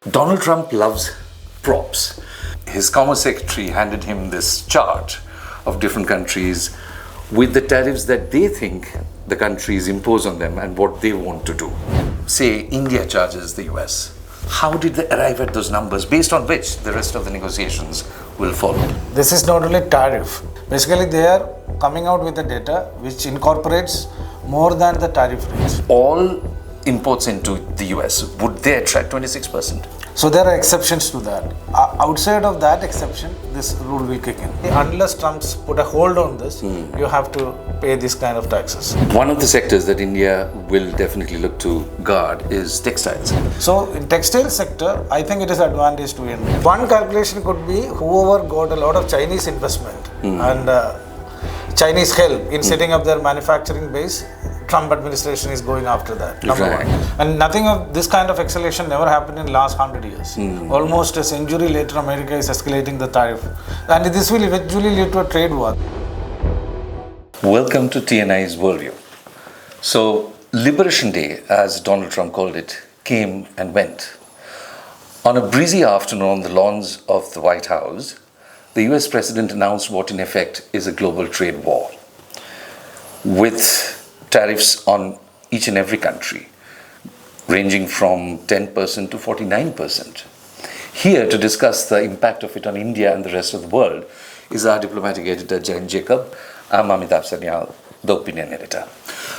Donald Trump loves props. His Commerce Secretary handed him this chart of different countries with the tariffs that they think the countries impose on them and what they want to do. Say India charges the US. How did they arrive at those numbers based on which the rest of the negotiations will follow? This is not only tariff. Basically, they are coming out with the data which incorporates more than the tariff rates. All imports into the US, would they attract 26%? So there are exceptions to that. Outside of that exception, this rule will kick in. Unless Trump's put a hold on this, you have to pay this kind of taxes. One of the sectors that India will definitely look to guard is textiles. So in textile sector, I think it is advantage to India. One calculation could be whoever got a lot of Chinese investment and Chinese help in setting up their manufacturing base, Trump administration is going after that, number one. And nothing of this kind of escalation never happened in last 100 years. Almost a century later, America is escalating the tariff. And this will eventually lead to a trade war. Welcome to TNI's Worldview. So, Liberation Day, as Donald Trump called it, came and went. On a breezy afternoon on the lawns of the White House, the US President announced what in effect is a global trade war, with tariffs on each and every country, ranging from 10% to 49%. Here to discuss the impact of it on India and the rest of the world is our diplomatic editor, Jayanth. I'm Amitava, Sanyal, the opinion editor.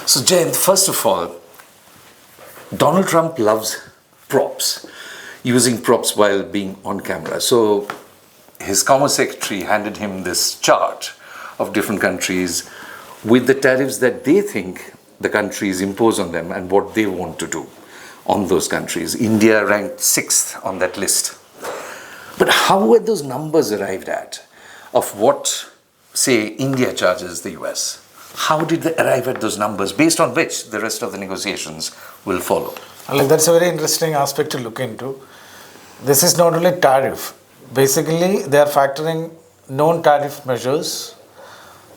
So Jayanth, first of all, Donald Trump loves props, using props while being on camera. So his Commerce Secretary handed him this chart of different countries with the tariffs that they think the countries impose on them and what they want to do on those countries. India ranked 6th on that list. But how were those numbers arrived at of what, say, India charges the US? How did they arrive at those numbers based on which the rest of the negotiations will follow? That's a very interesting aspect to look into. This is not only tariff. Basically, they are factoring known tariff measures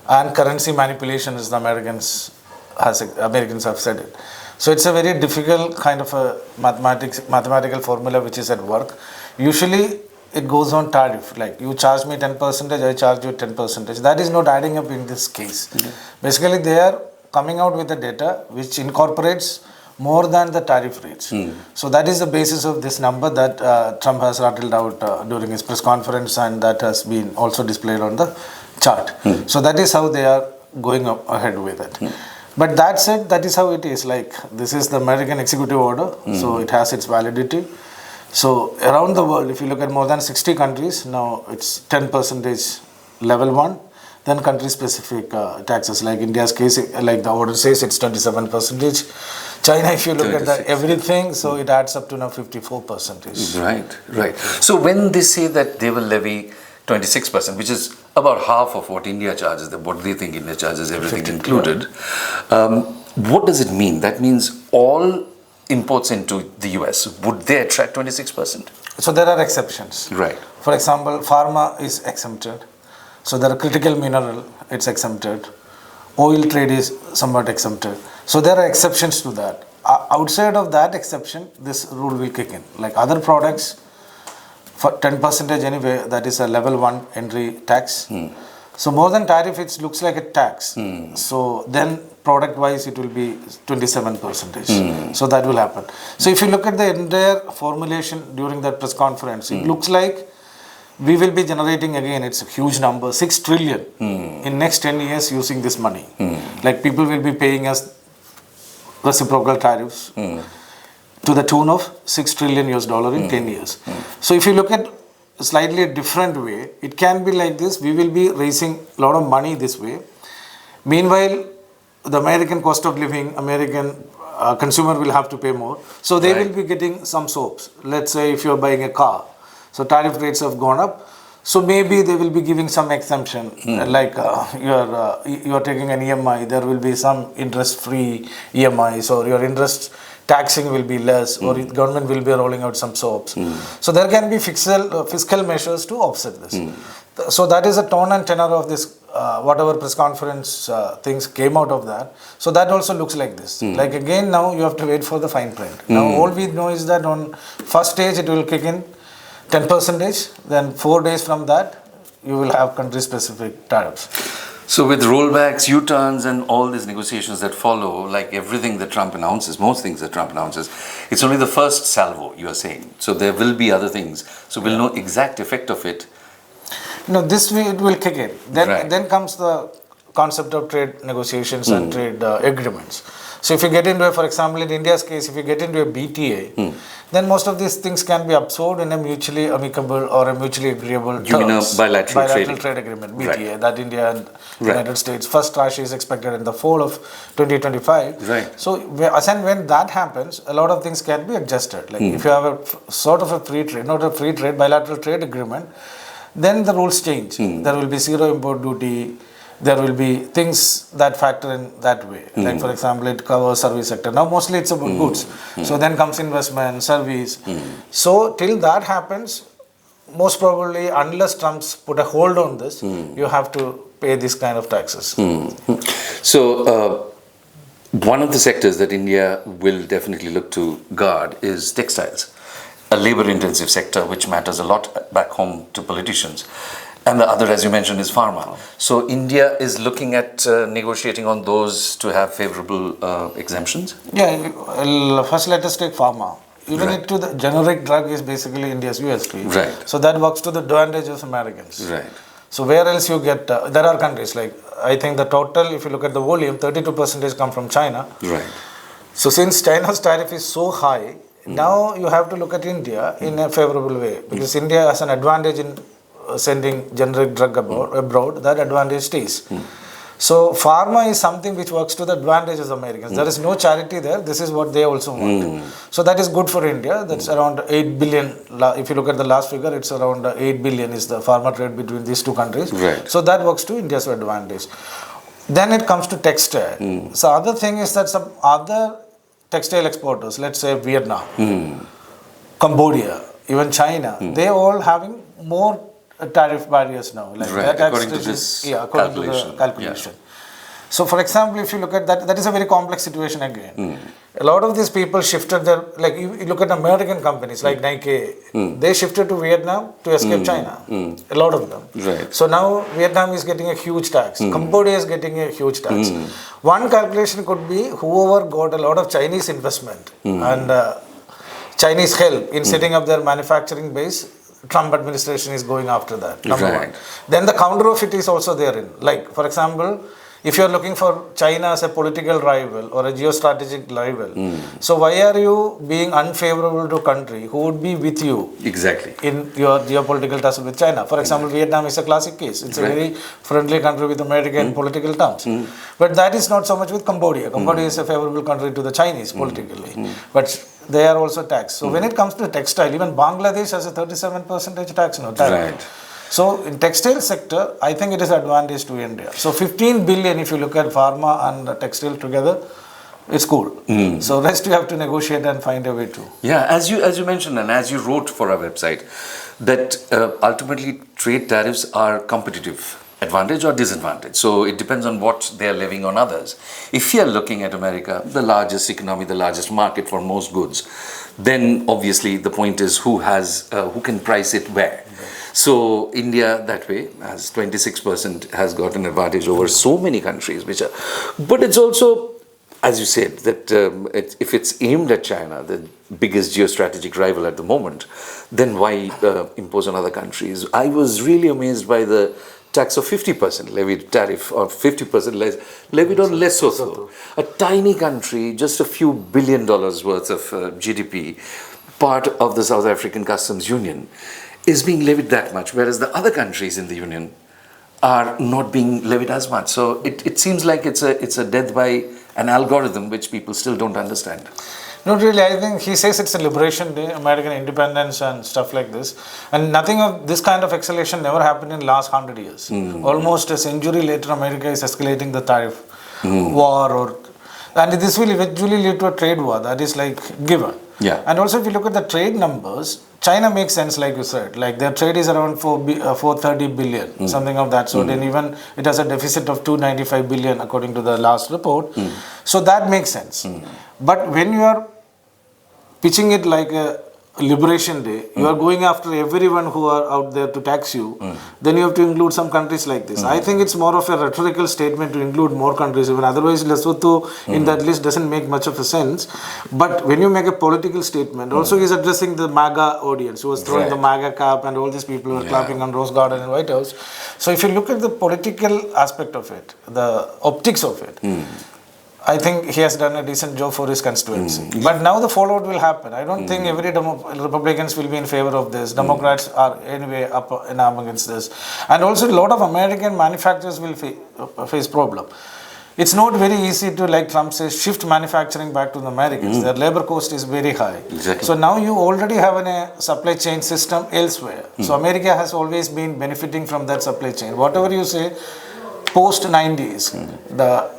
and currency manipulation, as the Americans have said it. So it's a very difficult kind of a mathematical formula which is at work. Usually it goes on tariff, like you charge me 10%, I charge you 10%. That is not adding up in this case. Basically, they are coming out with the data which incorporates more than the tariff rates. So that is the basis of this number that Trump has rattled out during his press conference, and that has been also displayed on the chart. So that is how they are going ahead with it. But that said, that is how it is. Like, this is the American executive order, so it has its validity. So around the world, if you look at more than 60 countries, now it's 10% level 1. Then country-specific taxes, like India's case, like the order says, it's 27%. China, if you look at that, everything, so it adds up to now 54%. Right. So when they say that they will levy 26%, which is about half of what India charges, what they think India charges, everything included, what does it mean? That means all imports into the US, would they attract 26%? So there are exceptions. Right. For example, pharma is exempted. So there are critical mineral, it's exempted. Oil trade is somewhat exempted. So there are exceptions to that. Outside of that exception, this rule will kick in. Like other products, for 10% anyway, that is a level 1 entry tax. So more than tariff, it looks like a tax. So then product wise, it will be 27%. So that will happen. So if you look at the entire formulation during that press conference, it looks like we will be generating, again, it's a huge number, 6 trillion in next 10 years using this money. Like people will be paying us reciprocal tariffs to the tune of $6 trillion in 10 years. So if you look at a slightly different way, it can be like this. We will be raising a lot of money this way. Meanwhile, the American cost of living, American consumer will have to pay more. So they will be getting some soaps. Let's say if you're buying a car, so tariff rates have gone up. So maybe they will be giving some exemption, like you are taking an EMI, there will be some interest-free EMIs, or your interest taxing will be less, or the government will be rolling out some soaps. So there can be fiscal measures to offset this. So that is the tone and tenor of this whatever press conference things came out of that. So that also looks like this. Like again, now you have to wait for the fine print. Now all we know is that on first stage it will kick in 10%. Then 4 days from that, you will have country-specific tariffs. So with rollbacks, U-turns and all these negotiations that follow, like everything that Trump announces, most things that Trump announces, it's only the first salvo, you are saying. So there will be other things. So we'll know exact effect of it. No, this way it will kick in. Then, Right. then comes the concept of trade negotiations and trade agreements. So if you get into, for example, in India's case, if you get into a BTA, then most of these things can be absorbed in a mutually amicable or a mutually agreeable You mean a terms. bilateral trade agreement, BTA, Right. that India and Right. United States. First tranche is expected in the fall of 2025. Right. So as and when that happens, a lot of things can be adjusted. Like if you have a sort of a free trade, not a free trade, bilateral trade agreement, then the rules change. There will be zero import duty. There will be things that factor in that way. Like for example, it covers service sector. Now mostly it's about goods. So then comes investment, service. So till that happens, most probably, unless Trump's put a hold on this, you have to pay this kind of taxes. So one of the sectors that India will definitely look to guard is textiles, a labor-intensive sector which matters a lot back home to politicians. And the other, as you mentioned, is pharma. So India is looking at negotiating on those to have favourable exemptions? Yeah, first let us take pharma. Even Right. to the generic drug is basically India's USP. Right. So that works to the advantage of Americans. Right. So where else you get, there are countries like, I think the total, if you look at the volume, 32% come from China. Right. So since China's tariff is so high, now you have to look at India in a favorable way, because India has an advantage in sending generic drug abroad, that advantage stays. So pharma is something which works to the advantage of the Americans. There is no charity there. This is what they also want. So that is good for India. That's around 8 billion. If you look at the last figure, it's around 8 billion is the pharma trade between these two countries. Right. So that works to India's advantage. Then it comes to textile. So other thing is that some other textile exporters, let's say Vietnam, Cambodia, even China, they all having more tariff barriers now. Like Right, their according to tax this regime- according to calculation. the calculation. So for example, if you look at that, that is a very complex situation again. A lot of these people shifted their, like you look at American companies like Nike, they shifted to Vietnam to escape China. A lot of them. Right. So now Vietnam is getting a huge tax. Cambodia is getting a huge tax. One calculation could be whoever got a lot of Chinese investment and Chinese help in setting up their manufacturing base, Trump administration is going after that, number Right. one. Then the counter of it is also therein. Like, for example, if you are looking for China as a political rival or a geostrategic rival, so why are you being unfavorable to a country who would be with you Exactly. in your geopolitical tussle with China? For example, Vietnam is a classic case. It's a very friendly country with American political terms. But that is not so much with Cambodia. Cambodia is a favorable country to the Chinese politically. But they are also taxed. So when it comes to textile, even Bangladesh has a 37% tax now. Right. So in textile sector, I think it is advantage to India. So 15 billion, if you look at pharma and textile together, it's cool. So rest you have to negotiate and find a way to. Yeah, as you mentioned and as you wrote for our website, that ultimately trade tariffs are competitive advantage or disadvantage. So it depends on what they are levying on others. If you are looking at America, the largest economy, the largest market for most goods, then obviously the point is who can price it where. So India that way has 26% has got an advantage over so many countries which are, but it's also, as you said, that if it's aimed at China, the biggest geostrategic rival at the moment, then why impose on other countries? I was really amazed by the tax of 50% levied tariff or 50% less levied on Lesotho, a tiny country, just a few $1 billion worth of GDP, part of the South African Customs Union, is being levied that much, whereas the other countries in the Union are not being levied as much. So it seems like it's a death by an algorithm which people still don't understand. Not really. I think he says it's a liberation day, American independence and stuff like this. And nothing of this kind of escalation never happened in last 100 years. Almost a century later, America is escalating the tariff war, and this will eventually lead to a trade war. That is like given. Yeah. And also if you look at the trade numbers, China makes sense, like you said. Like their trade is around 430 billion, something of that sort. And even it has a deficit of 295 billion according to the last report. So that makes sense. But when you are pitching it like a liberation day, you are going after everyone who are out there to tax you, then you have to include some countries like this. I think it's more of a rhetorical statement to include more countries. Even otherwise, Lesotho in that list doesn't make much of a sense. But when you make a political statement, also he's addressing the MAGA audience who was throwing the MAGA cap and all these people who were clapping on Rose Garden and White House. So if you look at the political aspect of it, the optics of it, I think he has done a decent job for his constituency. But now the fallout will happen. I don't think every Republicans will be in favor of this. Democrats are anyway up in arm against this. And also a lot of American manufacturers will face problem. It's not very easy to, like Trump says, shift manufacturing back to the Americans. Their labor cost is very high. Exactly. So now you already have a supply chain system elsewhere. So America has always been benefiting from that supply chain. Whatever you say, post 90s, the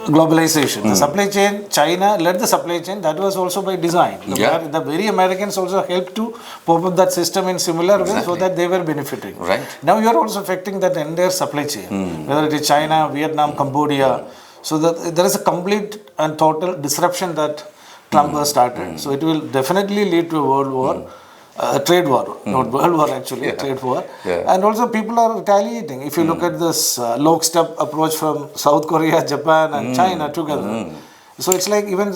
globalization, the supply chain, China led the supply chain, that was also by design. The very Americans also helped to pop up that system in similar way so that they were benefiting. Right. Now you are also affecting that entire supply chain, whether it is China, Vietnam, Cambodia. So that there is a complete and total disruption that Trump has started. So it will definitely lead to a world war. A trade war, not world war actually, a trade war. And also people are retaliating. If you look at this lockstep approach from South Korea, Japan and China together. So it's like even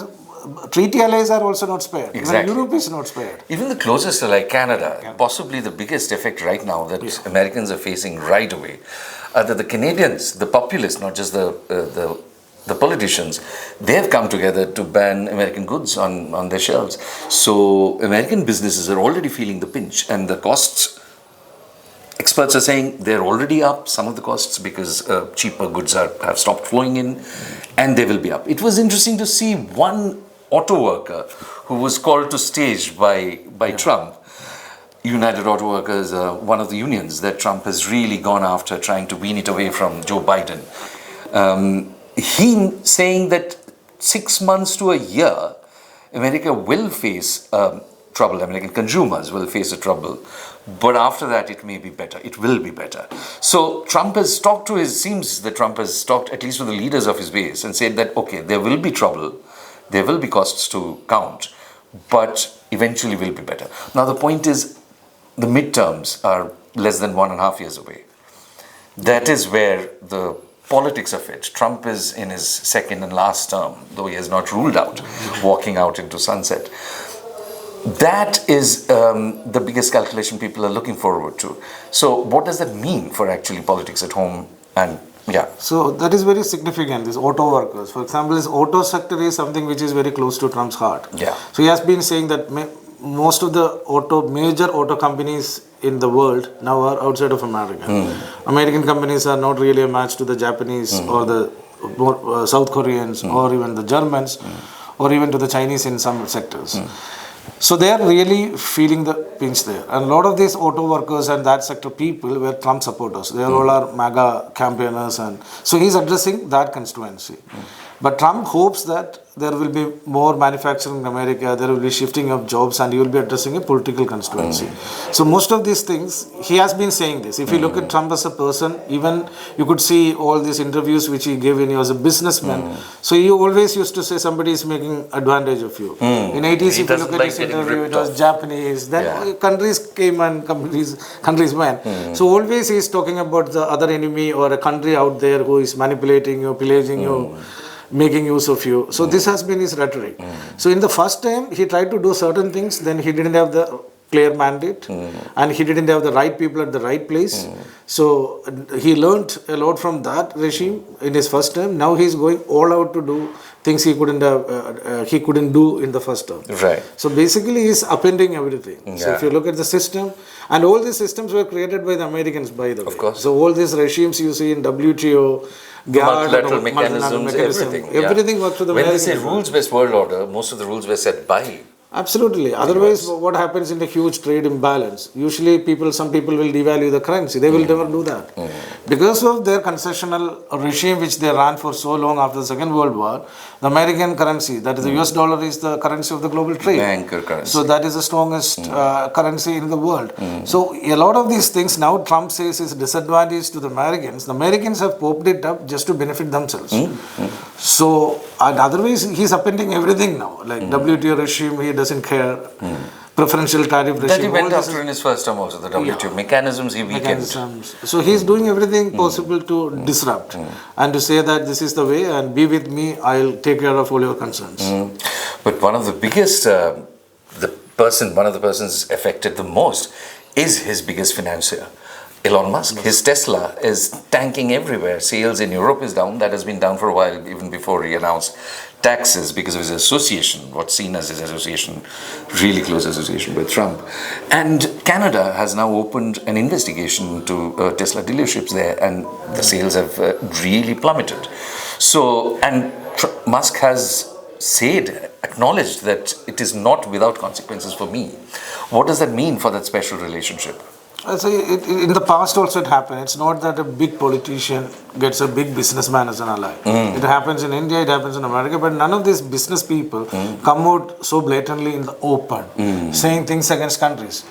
treaty allies are also not spared. Exactly. Even Europe is not spared. Even the closest, like Canada, possibly the biggest effect right now that Americans are facing right away are that the Canadians, the populace, not just the politicians, they have come together to ban American goods on their shelves. So American businesses are already feeling the pinch, and the costs, experts are saying they're already up, some of the costs, because cheaper goods have stopped flowing in, and they will be up. It was interesting to see one auto worker who was called to stage by Trump. United Auto Workers, one of the unions that Trump has really gone after, trying to wean it away from Joe Biden. He saying that 6 months to a year, America will face trouble. American consumers will face a trouble. But after that, it may be better. It will be better. So Trump has talked to seems that Trump has talked at least with the leaders of his base and said that, okay, there will be trouble. There will be costs to count, but eventually will be better. Now, the point is, the midterms are less than 1.5 years away. That is where the politics of it. Trump is in his second and last term, though he has not ruled out walking out into sunset. That is the biggest calculation people are looking forward to. So what does that mean for actually politics at home? And so that is very significant, these auto workers. For example, this auto sector is something which is very close to Trump's heart. So he has been saying that most of the major auto companies in the world now are outside of America. American companies are not really a match to the Japanese or the South Koreans or even the Germans or even to the Chinese in some sectors. So they are really feeling the pinch there. And a lot of these auto workers and that sector people were Trump supporters. They all are MAGA campaigners. And so he's addressing that constituency. But Trump hopes that there will be more manufacturing in America, there will be shifting of jobs, and he will be addressing a political constituency. So most of these things, he has been saying this. If you look at Trump as a person, even you could see all these interviews which he gave when he was a businessman. So he always used to say somebody is making advantage of you. In 80s, if you look at his interview, it was Japanese. Then countries came and countries went. So always he is talking about the other enemy or a country out there who is manipulating you, pillaging you, making use of you. So this has been his rhetoric. So in the first time, he tried to do certain things, then he didn't have the clear mandate and he didn't have the right people at the right place. So he learned a lot from that regime in his first term. Now he's going all out to do things he couldn't do in the first term. Right. So basically he's upending everything. So if you look at the system, and all these systems were created by the Americans, by the way. Of course. So all these regimes you see in WTO, multilateral mechanisms, everything. Everything works for the When Americans. they say rules-based world order, most of the rules were set by. Absolutely. Otherwise, what happens in the huge trade imbalance? Usually, some people will devalue the currency. They will never do that. because of their concessional regime which they ran for so long after the Second World War, the American currency, that is the US dollar, is the currency of the global trade. The anchor currency. So that is the strongest currency in the world. So a lot of these things now Trump says is disadvantage to the Americans. The Americans have popped it up just to benefit themselves. So, and otherwise he's upending everything now. Like WTO regime, he doesn't care. Preferential tariff regime. That he went after in his first term also, the WTO mechanisms he weakened. So he's doing everything possible to disrupt and to say that this is the way and be with me, I'll take care of all your concerns. But one of the biggest, one of the persons affected the most is his biggest financier, Elon Musk. His Tesla is tanking everywhere. Sales in Europe is down. That has been down for a while, even before he announced taxes because of his association, what's seen as his association, really close association with Trump. And Canada has now opened an investigation into Tesla dealerships there, and the sales have really plummeted. So, and Musk has acknowledged that it is not without consequences for me. What does that mean for that special relationship? I say in the past also it happened. It's not that a big politician gets a big businessman as an ally. It happens in India, it happens in America, but none of these business people come out so blatantly in the open, saying things against countries.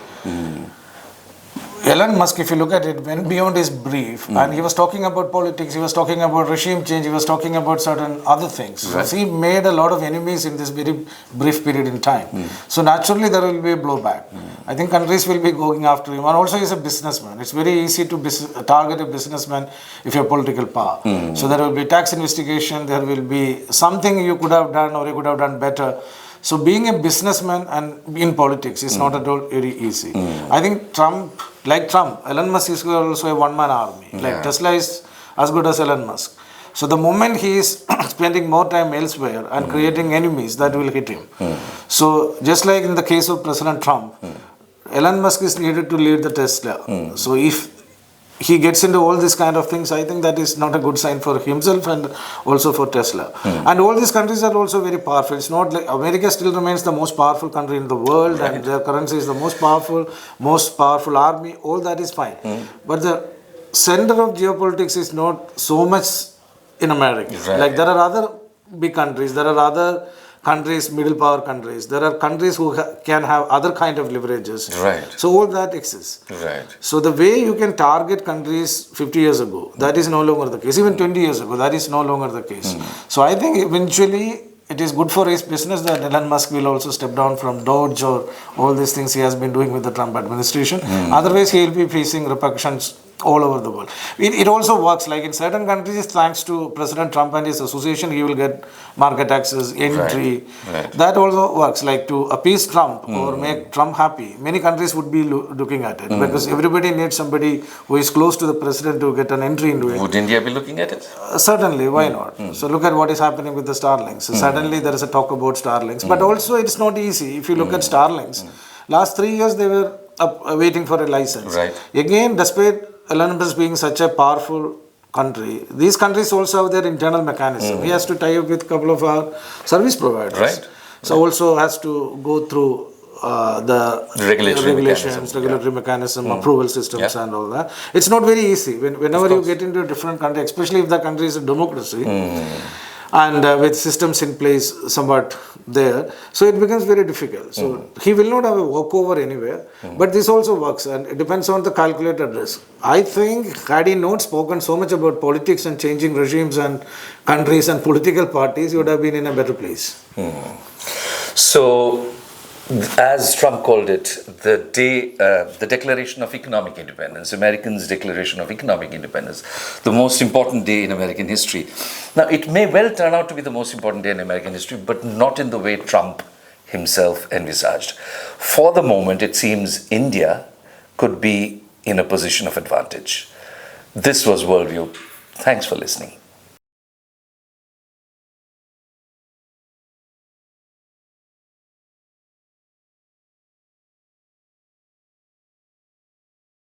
Elon Musk, if you look at it, went beyond his brief and he was talking about politics, he was talking about regime change, he was talking about certain other things. Right. So he made a lot of enemies in this very brief period in time. So naturally there will be a blowback. I think countries will be going after him. And also he's a businessman. It's very easy to target a businessman if you have political power. So there will be tax investigation, there will be something you could have done or you could have done better. So being a businessman and in politics is not at all very easy. I think Elon Musk is also a one-man army. Like Tesla is as good as Elon Musk. So the moment he is spending more time elsewhere and creating enemies, that will hit him. So just like in the case of President Trump, Elon Musk is needed to lead the Tesla. So if he gets into all these kind of things, I think that is not a good sign for himself and also for Tesla. And all these countries are also very powerful. It's not like America still remains the most powerful country in the world, and their currency is the most powerful army. All that is fine. But the center of geopolitics is not so much in America. Like there are other big countries, there are other countries, middle power countries. There are countries who can have other kind of leverages. So all that exists. So the way you can target countries 50 years ago, that is no longer the case. Even 20 years ago, that is no longer the case. So I think eventually it is good for his business that Elon Musk will also step down from Doge or all these things he has been doing with the Trump administration. Otherwise, he will be facing repercussions all over the world. It also works, like in certain countries, thanks to President Trump and his association, he will get market access, entry. That also works, like to appease Trump or make Trump happy. Many countries would be looking at it because everybody needs somebody who is close to the president to get an entry into it. Would India be looking at it? Certainly, why not? So look at what is happening with the Starlinks. So suddenly there is a talk about Starlinks, but also it's not easy. If you look at Starlinks, last 3 years they were waiting for a license. Again, despite Elon Musk being such a powerful country, these countries also have their internal mechanism. He has to tie up with a couple of our service providers. So also has to go through the regulatory mechanism, approval systems and all that. It's not very easy. Whenever you get into a different country, especially if the country is a democracy, and with systems in place somewhat there, so it becomes very difficult. So he will not have a walkover anywhere, but this also works, and it depends on the calculated risk. I think had he not spoken so much about politics and changing regimes and countries and political parties, he would have been in a better place. So, as Trump called it, the Declaration of Economic Independence, Americans' Declaration of Economic Independence, the most important day in American history. Now, it may well turn out to be the most important day in American history, but not in the way Trump himself envisaged. For the moment, it seems India could be in a position of advantage. This was Worldview. Thanks for listening.